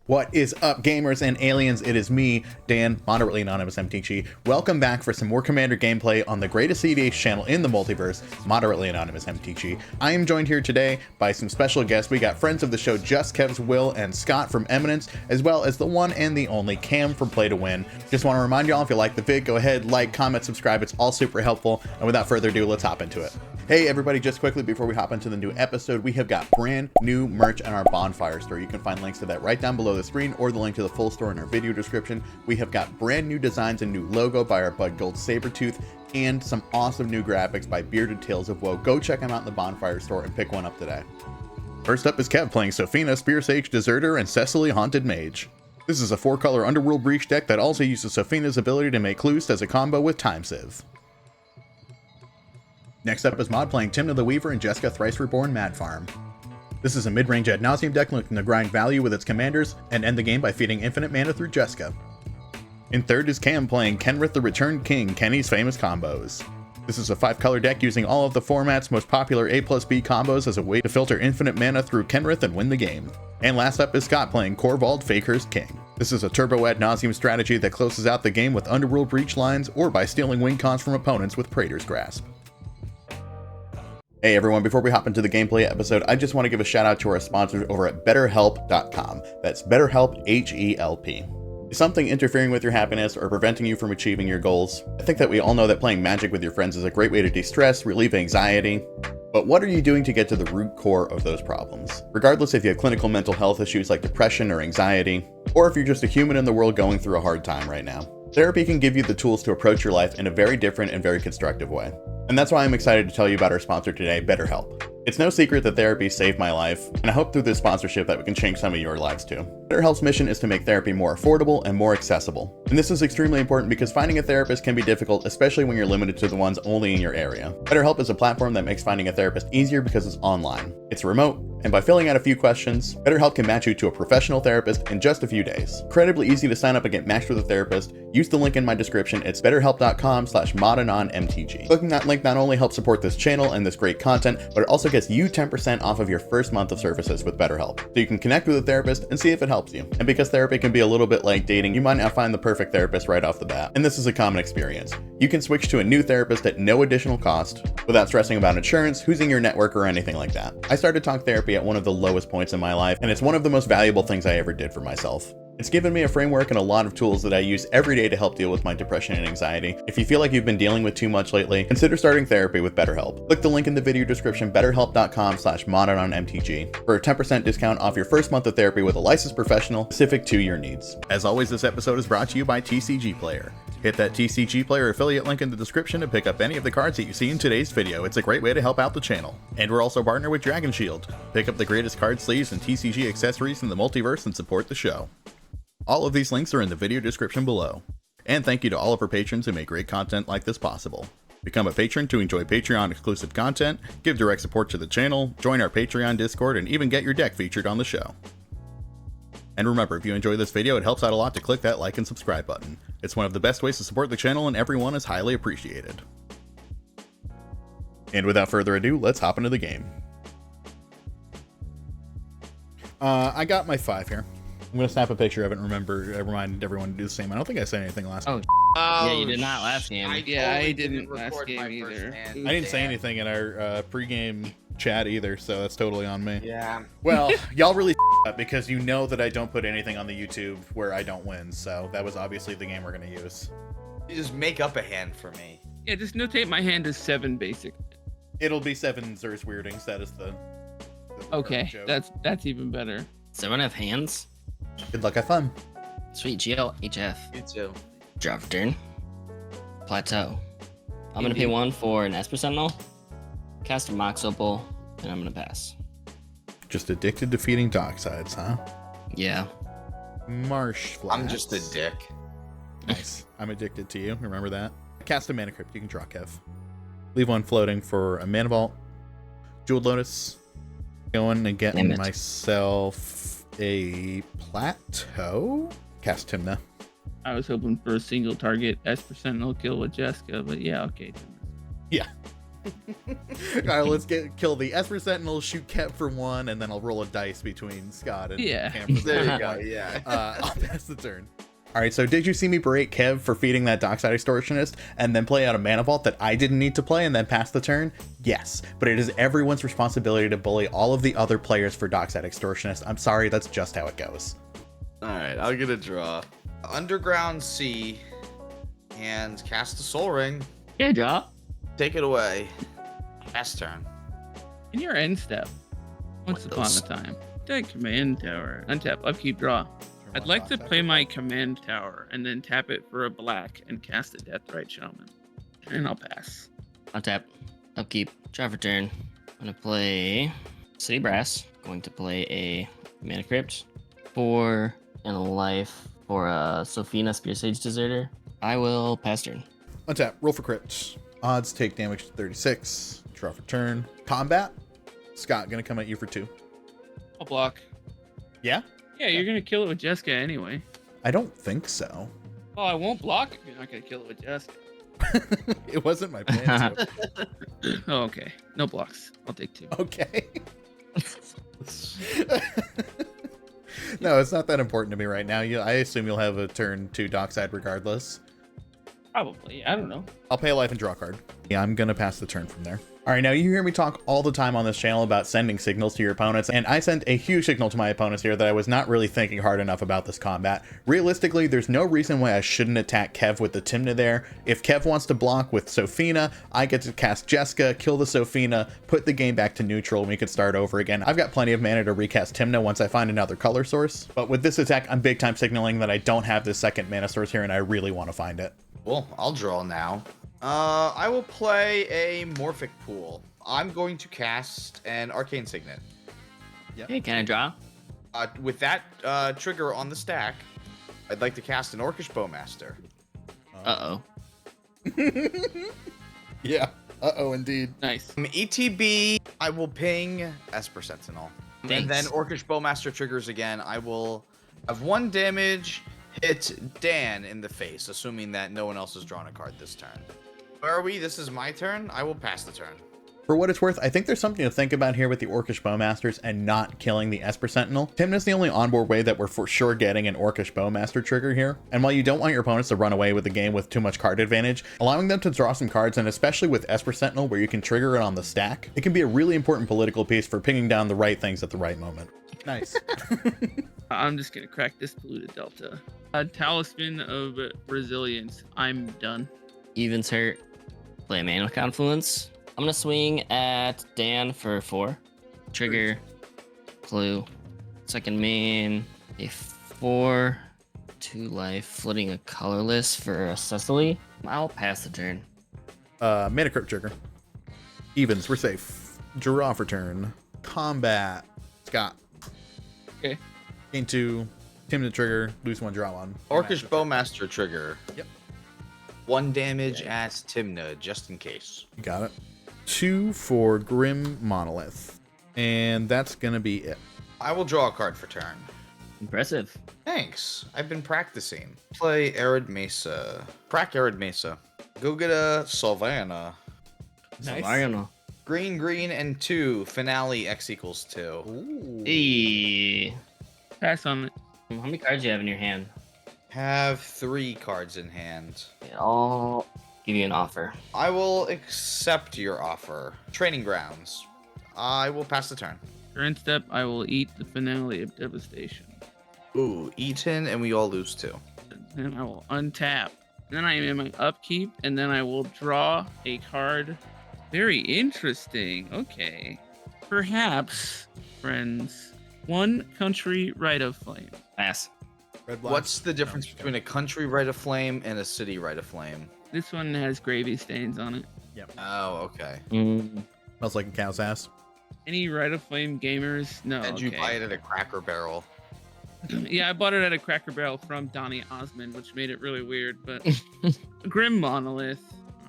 What is up, gamers and aliens? It is me, Dan, moderately anonymous MTG. Welcome back for some more Commander gameplay on the greatest cEDH channel in the multiverse, moderately anonymous MTG. I am joined here today by some special guests. We got friends of the show, JustKev's Will and Scott from Eminence, as well as the one and the only Cam from Play to Win. Just want to remind y'all, if you like the vid, go ahead, like, comment, subscribe. It's all super helpful. And without further ado, let's hop into it. Hey everybody, just quickly before we hop into the new episode, we have got brand new merch on our Bonfire store. You can find links to that right down below the screen or the link to the full store in our video description. We have got brand new designs and new logo by our Bud Gold Sabertooth and some awesome new graphics by Bearded Tales of Woe. Go check them out in the Bonfire store and pick one up today. First up is Kev playing Sophina, Spearsage Deserter, and Cecily Haunted Mage. This is a 4-color Underworld Breach deck that also uses Sophina's ability to make Clues as a combo with Time Sieve. Next up is Mod playing Tymna the Weaver and Jeska Thrice Reborn MAD Farm. This is a mid-range ad nauseam deck looking to grind value with its commanders and end the game by feeding infinite mana through Jeska. In third is Cam playing Kenrith the Returned King, Kenny's famous combos. This is a 5-color deck using all of the format's most popular A+B combos as a way to filter infinite mana through Kenrith and win the game. And last up is Scott playing Korvold, Fae Cursed King. This is a turbo ad nauseam strategy that closes out the game with Underworld Breach lines or by stealing win cons from opponents with Praetor's Grasp. Hey everyone, before we hop into the gameplay episode, I just want to give a shout out to our sponsors over at BetterHelp.com. That's BetterHelp, H-E-L-P. Is something interfering with your happiness or preventing you from achieving your goals? I think that we all know that playing Magic with your friends is a great way to de-stress, relieve anxiety. But what are you doing to get to the root core of those problems? Regardless if you have clinical mental health issues like depression or anxiety, or if you're just a human in the world going through a hard time right now, therapy can give you the tools to approach your life in a very different and very constructive way. And that's why I'm excited to tell you about our sponsor today, BetterHelp. It's no secret that therapy saved my life, and I hope through this sponsorship that we can change some of your lives too. BetterHelp's mission is to make therapy more affordable and more accessible. And this is extremely important because finding a therapist can be difficult, especially when you're limited to the ones only in your area. BetterHelp is a platform that makes finding a therapist easier because it's online, it's remote, and by filling out a few questions, BetterHelp can match you to a professional therapist in just a few days. Incredibly easy to sign up and get matched with a therapist. Use the link in my description. It's betterhelp.com/modanonmtg. Clicking that link not only helps support this channel and this great content, but it also gets you 10% off of your first month of services with BetterHelp. So you can connect with a therapist and see if it helps you. And because therapy can be a little bit like dating, you might not find the perfect therapist right off the bat. And this is a common experience. You can switch to a new therapist at no additional cost without stressing about insurance, who's in your network, or anything like that. I started talk therapy at one of the lowest points in my life, and it's one of the most valuable things I ever did for myself. It's given me a framework and a lot of tools that I use every day to help deal with my depression and anxiety. If you feel like you've been dealing with too much lately, consider starting therapy with BetterHelp. Click the link in the video description, betterhelp.com/modanonmtg, for a 10% discount off your first month of therapy with a licensed professional specific to your needs. As always, this episode is brought to you by TCG Player. Hit that TCG Player affiliate link in the description to pick up any of the cards that you see in today's video. It's a great way to help out the channel. And we're also partnered with Dragon Shield. Pick up the greatest card sleeves and TCG accessories in the multiverse and support the show. All of these links are in the video description below. And thank you to all of our patrons who make great content like this possible. Become a patron to enjoy Patreon exclusive content, give direct support to the channel, join our Patreon Discord, and even get your deck featured on the show. And remember, if you enjoy this video, it helps out a lot to click that like and subscribe button. It's one of the best ways to support the channel, and everyone is highly appreciated. And without further ado, let's hop into the game. I got my 5 here. I'm gonna snap a picture of it and remind everyone to do the same. I don't think I said anything last game. Yeah, you did not last game. I didn't last game either. I didn't say anything in our pre-game chat either, so that's totally on me. Yeah. Well, y'all really up because you know that I don't put anything on the YouTube where I don't win, so that was obviously the game we're gonna use. You just make up a hand for me. Yeah, just notate my hand as 7 basic. It'll be 7 Zers Weirdings. That is the okay, joke. that's even better. Does everyone have hands? Good luck, have fun. Sweet, GL, HF. You too. Draw for turn. Plateau. I'm gonna pay 1 for an ESPER Sentinel, cast a Mox Opal, and I'm gonna pass. Just addicted to feeding Docksides, huh? Yeah. Marsh Flats. I'm just a dick. Nice. I'm addicted to you. Remember that. Cast a Mana Crypt. You can draw Kev. Leave 1 floating for a Mana Vault. Jeweled Lotus. Going and getting myself a Plateau. Cast Tymna. I was hoping for a single target ESPER Sentinel kill with Jeska, but yeah, okay. Yeah. All right, let's kill the Esper Sentinel, shoot Kev for 1, and then I'll roll a dice between Scott and Yeah. Cam for the There you other go. one. Yeah. I'll pass the turn. All right, so did you see me berate Kev for feeding that Dockside Extortionist and then play out a Mana Vault that I didn't need to play and then pass the turn? Yes, but it is everyone's responsibility to bully all of the other players for Dockside Extortionist. I'm sorry, that's just how it goes. All right, I'll get a draw. Underground Sea and cast a Soul Ring. Yeah, draw. Take it away. Pass turn. In your end step, once upon a time, deck command tower, untap, upkeep, draw. I'd like to play my command tower and then tap it for a black and cast a Deathrite Shaman. And I'll pass. Untap, upkeep, draw for turn. I'm gonna play City Brass. Going to play a Mana Crypt. 4 and a life for a Sophina Spearsage Deserter. I will pass turn. Untap, roll for crits. Odds, take damage to 36. Draw for turn. Combat. Scott, gonna come at you for 2. I'll block. Yeah? Yeah, you're gonna kill it with Jeska anyway. I don't think so. Oh, I won't block if you're not gonna kill it with Jeska. It wasn't my plan to. Oh, okay. No blocks. I'll take 2. Okay. No, it's not that important to me right now. I assume you'll have a turn 2 Dockside regardless. Probably. I don't know. I'll pay a life and draw a card. Yeah, I'm gonna pass the turn from there. All right, now you hear me talk all the time on this channel about sending signals to your opponents, and I sent a huge signal to my opponents here that I was not really thinking hard enough about this combat. Realistically, there's no reason why I shouldn't attack Kev with the Tymna there. If Kev wants to block with Sophina, I get to cast Jeska, kill the Sophina, put the game back to neutral, and we could start over again. I've got plenty of mana to recast Tymna once I find another color source, but with this attack, I'm big time signaling that I don't have this second mana source here, and I really want to find it. Cool. I'll draw now. I will play a Morphic Pool. I'm going to cast an Arcane Signet. Hey, can I draw? With that trigger on the stack, I'd like to cast an Orcish Bowmaster. Uh-oh. Yeah. Uh-oh, indeed. Nice. ETB, I will ping Esper Sentinel. Thanks. And then Orcish Bowmaster triggers again. I will have 1 damage, hit Dan in the face, assuming that no one else has drawn a card this turn. Where are we? This is my turn. I will pass the turn. For what it's worth, I think there's something to think about here with the Orcish Bowmasters and not killing the Esper Sentinel. Tymna's the only onboard way that we're for sure getting an Orcish Bowmaster trigger here. And while you don't want your opponents to run away with the game with too much card advantage, allowing them to draw some cards, and especially with Esper Sentinel where you can trigger it on the stack, it can be a really important political piece for pinging down the right things at the right moment. Nice. I'm just gonna crack this polluted delta. A Talisman of Resilience. I'm done. Evens hurt. Play a Mana Confluence. I'm gonna swing at Dan for 4. Trigger. Clue. Second main. A 4. 2 life. Floating a colorless for a Cecily. I'll pass the turn. Mana Crypt trigger. Evens, we're safe. Draw for turn. Combat. Scott. Okay. Gain 2. Tymna trigger. Lose 1, draw 1. Orcish Bowmaster trigger. Yep. 1 damage at Tymna, just in case. You got it. 2 for Grim Monolith. And that's gonna be it. I will draw a card for turn. Impressive. Thanks. I've been practicing. Play Arid Mesa. Crack Arid Mesa. Go get a Sophina. Nice. Mariano. Green, and 2. Finale X equals 2. Ooh. Hey. Pass on it. How many cards do you have in your hand? Have 3 cards in hand. I'll give you an offer. I will accept your offer. Training Grounds. I will pass the turn. Turn step, I will eat the finale of Devastation. Ooh, eaten, and we all lose 2. Then I will untap. Then I am in my upkeep, and then I will draw a card. Very interesting. Okay. Perhaps, friends, 1 country Rite of Flame. Pass. Red, black. What's the difference between a country Rite of Flame and a city Rite of Flame? This one has gravy stains on it. Oh, okay. Smells like a cow's ass. Any Rite of Flame gamers? No. And you okay. buy it at a Cracker Barrel. Yeah, I bought it at a Cracker Barrel from Donny Osmond, which made it really weird. But Grim Monolith,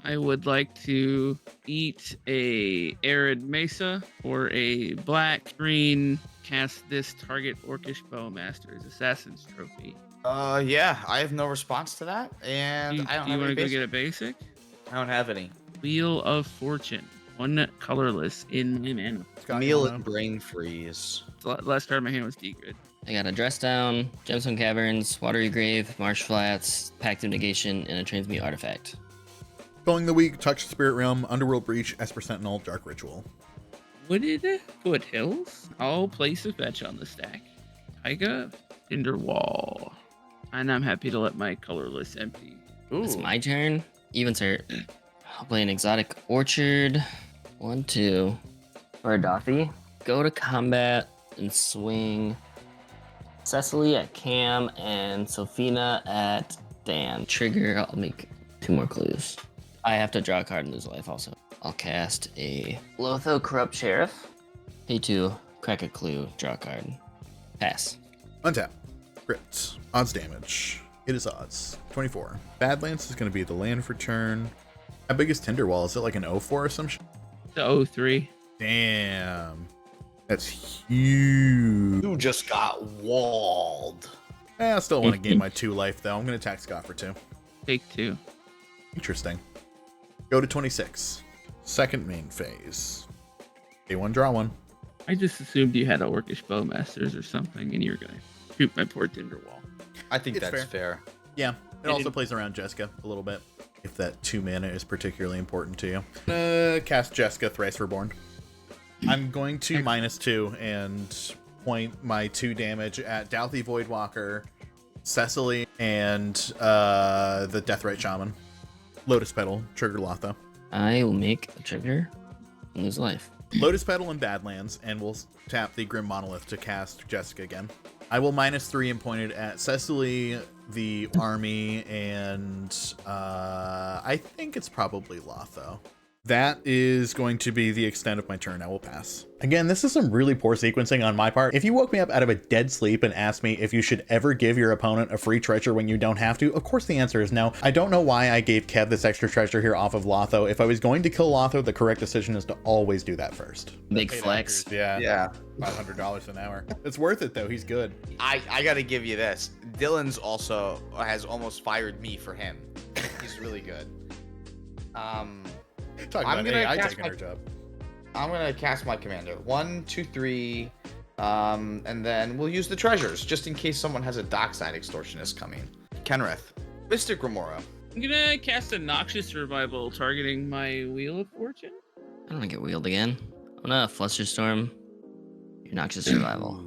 I would like to eat a Arid Mesa or a black green. Cast this target Orcish Bowmaster's Assassin's Trophy. Yeah, I have no response to that, and I don't You have want any to go basic. get a basic? I don't have any. Wheel of Fortune. 1 colorless in my mana. Scott, you Meal wanna- and brain freeze. Last card in my hand was D-Grid. I got a Dress Down, Gemstone Caverns, Watery Grave, Marsh Flats, Pact of Negation, and a Transmute Artifact. Calling the week, Touch Spirit Realm, Underworld Breach, Esper Sentinel, Dark Ritual. Wooded Foothills. I'll place a fetch on the stack. Taiga, Tinderwall. And I'm happy to let my colorless empty. Ooh. It's my turn. Evens hurt. I'll play an Exotic Orchard. 1, 2. Or a Dothy. Go to combat and swing Cecily at Cam and Sophina at Dan. Trigger, I'll make 2 more clues. I have to draw a card and lose a life also. I'll cast a Lotho Corrupt Sheriff. Pay 2, crack a clue, draw a card. Pass. Untap. Crit. Odds damage. It is odds. 24. Badlands is going to be the land for turn. How big is Tinderwall? Is it like an 04 or some shit? The 03. Damn. That's huge. You just got walled. I still want to gain my 2 life, though. I'm going to attack Scott for 2. Take 2. Interesting. Go to 26. Second main phase. Day 1, draw 1. I just assumed you had a Orcish Bowmasters or something, and you were gonna shoot my poor Tinderwall. I think It's that's fair. Yeah, it I also didn't- plays around Jeska a little bit, if that 2 mana is particularly important to you. Cast Jeska Thrice Reborn. I'm going to -2 and point my 2 damage at Douthy Voidwalker, Cecily, and the Deathrite Shaman. Lotus Petal, trigger Lotho. I will make a trigger and lose a life. Lotus Petal and Badlands, and we'll tap the Grim Monolith to cast Jessica again. I will -3 and point it at Cecily, the army, and I think it's probably Lotho. That is going to be the extent of my turn. I will pass. Again, this is some really poor sequencing on my part. If you woke me up out of a dead sleep and asked me if you should ever give your opponent a free treasure when you don't have to, of course the answer is no. I don't know why I gave Kev this extra treasure here off of Lotho. If I was going to kill Lotho, the correct decision is to always do that first. Big flex. Yeah. Yeah. $500 an hour. It's worth it though. He's good. I gotta give you this. Dylan's also has almost fired me for him. He's really good. Talking I'm about gonna AI cast taking my- her job. I'm gonna cast my commander. 1, 2, 3. And then we'll use the treasures just in case someone has a Dockside Extortionist coming. Kenrith. Mystic Remora. I'm gonna cast a Noxious Revival targeting my Wheel of Fortune. I don't want to get wheeled again. I'm gonna Flusterstorm. Your Noxious Survival.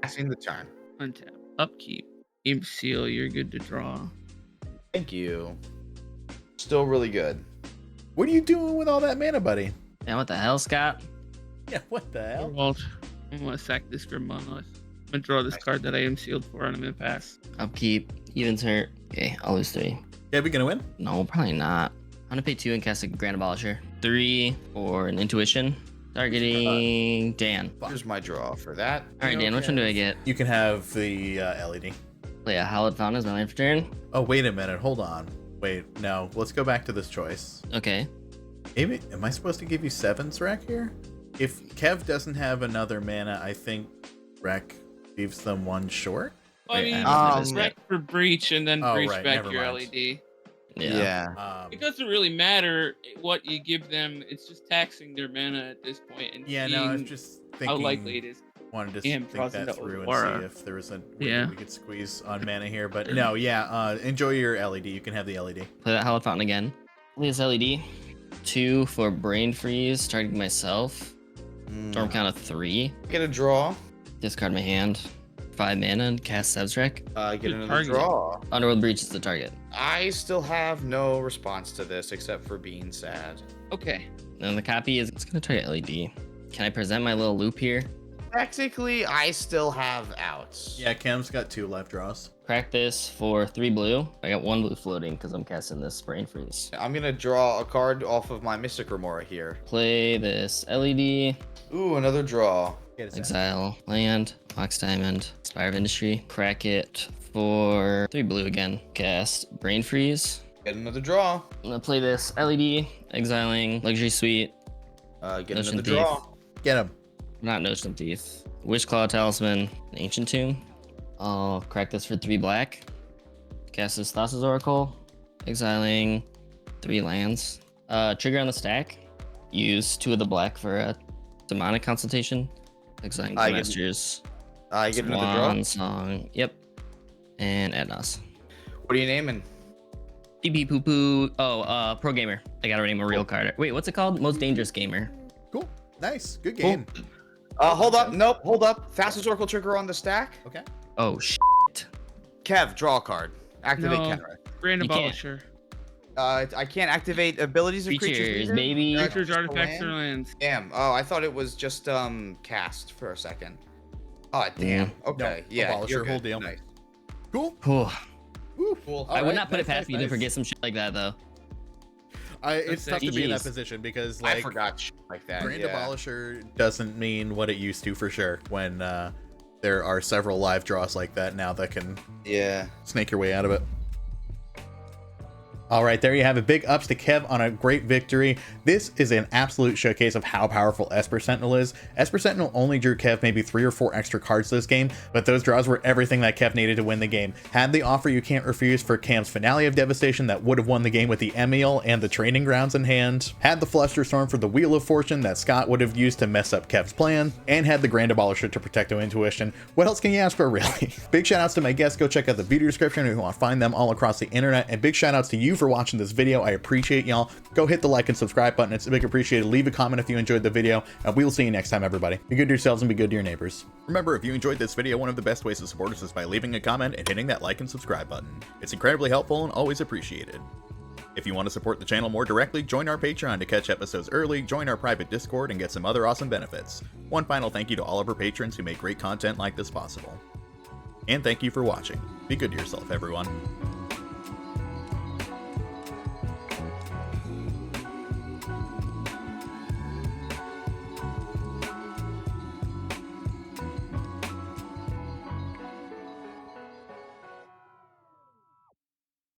Passing the turn. Untap. Upkeep. Imp Seal, you're good to draw. Thank you. Still really good. What are you doing with all that mana, buddy? Yeah, what the hell, Scott? Yeah, what the hell? Korvold. I want to sack this Grim Monolith. I'm gonna draw this card that I am sealed for, and I'm gonna pass. Upkeep. Evens hurt. Okay, I'll lose 3. Yeah, we gonna win? No, probably not. I'm gonna pay 2 and cast a Grand Abolisher. 3 for an Intuition. Targeting Dan. Here's my draw for that. All right, Dan, which one do I get? You can have the LED. Play a Hallowed Fountain as my land for turn. Oh, wait a minute. Hold on. Wait, no. Let's go back to this choice. Okay. Maybe, am I supposed to give you 7s, Rek, here? If Kev doesn't have another mana, I think Rek leaves them 1 short. I Wait, mean, I don't know. rec for breach and then Oh, breach right, back never your mind. LED. Yeah. It doesn't really matter what you give them. It's just taxing their mana at this point and Yeah, no, I was seeing just how thinking. likely it is. Wanted to Damn, think draws that into through and Aurora. see if there was a way Yeah. we could squeeze on mana here. But no, yeah, enjoy your LED. You can have the LED. Play that Hallowed Fountain again. Play this LED. 2 for Brain Freeze, targeting myself. Storm count of 3. Get a draw. Discard my hand. 5 mana and cast Sevsrek. Get Good another target. draw. Underworld Breach is the target. I still have no response to this except for being sad. Okay. And the copy is it's gonna target LED. Can I present my little loop here? Technically, I still have outs. Yeah, Cam's got 2 live draws. Crack this for 3 blue. I got 1 blue floating because I'm casting this Brain Freeze. I'm gonna draw a card off of my Mystic Remora here. Play this LED. Ooh, another draw. Get us out. Exile land. Mox Diamond. Spire of Industry. Crack it for 3 blue again. Cast Brain Freeze. Get another draw. I'm gonna play this LED. Exiling Luxury Suite. Get Notion another Thief. draw. Get him. Not Notion of Thief. Witchclaw Talisman. Ancient Tomb. I'll crack this for 3 black. Cast this Thassa's Oracle. Exiling 3 lands. Trigger on the stack. use 2 of the black for a demonic consultation. Exciting I get- masters. I get another draw. Swan Song. Yep. And Ednos. What are you naming? Pee pee poo poo. Oh, pro gamer. I gotta name a real card. Wait, what's it called? Most dangerous gamer. Cool. Nice. Good game. Hold up. Nope. Hold up. Fastest oracle trigger on the stack. Okay. Oh Kev, draw a card. Activate No. Kenrith. Grand You can't. Abolisher. I can't activate abilities of creatures. Creatures, either? baby. Creatures, just a artifacts, land? or lands. Damn. Oh, I thought it was just cast for a second. Oh, damn. Okay. No, Yeah. Abolisher, You're whole good. deal. Nice. Cool. Cool. I would Alright, not put it nice, past me to nice. forget some shit like that though. It's tough to be in that GGs. position because I like forgot shit like that. Grand Yeah. Abolisher doesn't mean what it used to for sure when there are several live draws like that now that can Yeah. snake your way out of it. All right, there you have it. Big ups to Kev on a great victory. This is an absolute showcase of how powerful Esper Sentinel is. Esper Sentinel only drew Kev maybe 3 or 4 extra cards this game, but those draws were everything that Kev needed to win the game. Had the offer you can't refuse for Cam's finale of devastation that would have won the game with the Emil and the training grounds in hand. Had the Flusterstorm for the Wheel of Fortune that Scott would have used to mess up Kev's plan, and had the Grand Abolisher to protect his intuition. What else can you ask for, really? Big shout outs to my guests. Go check out the video description if you want to find them all across the internet, and big shout outs to you for watching this video. I appreciate y'all. Go hit the like and subscribe button. It's a big appreciated. Leave a comment if you enjoyed the video, and we'll see you next time, everybody. Be good to yourselves and be good to your neighbors. Remember, if you enjoyed this video, one of the best ways to support us is by leaving a comment and hitting that like and subscribe button. It's incredibly helpful and always appreciated. If you want to support the channel more directly, join our Patreon to catch episodes early, join our private Discord, and get some other awesome benefits. One final thank you to all of our patrons who make great content like this possible. And thank you for watching. Be good to yourself, everyone.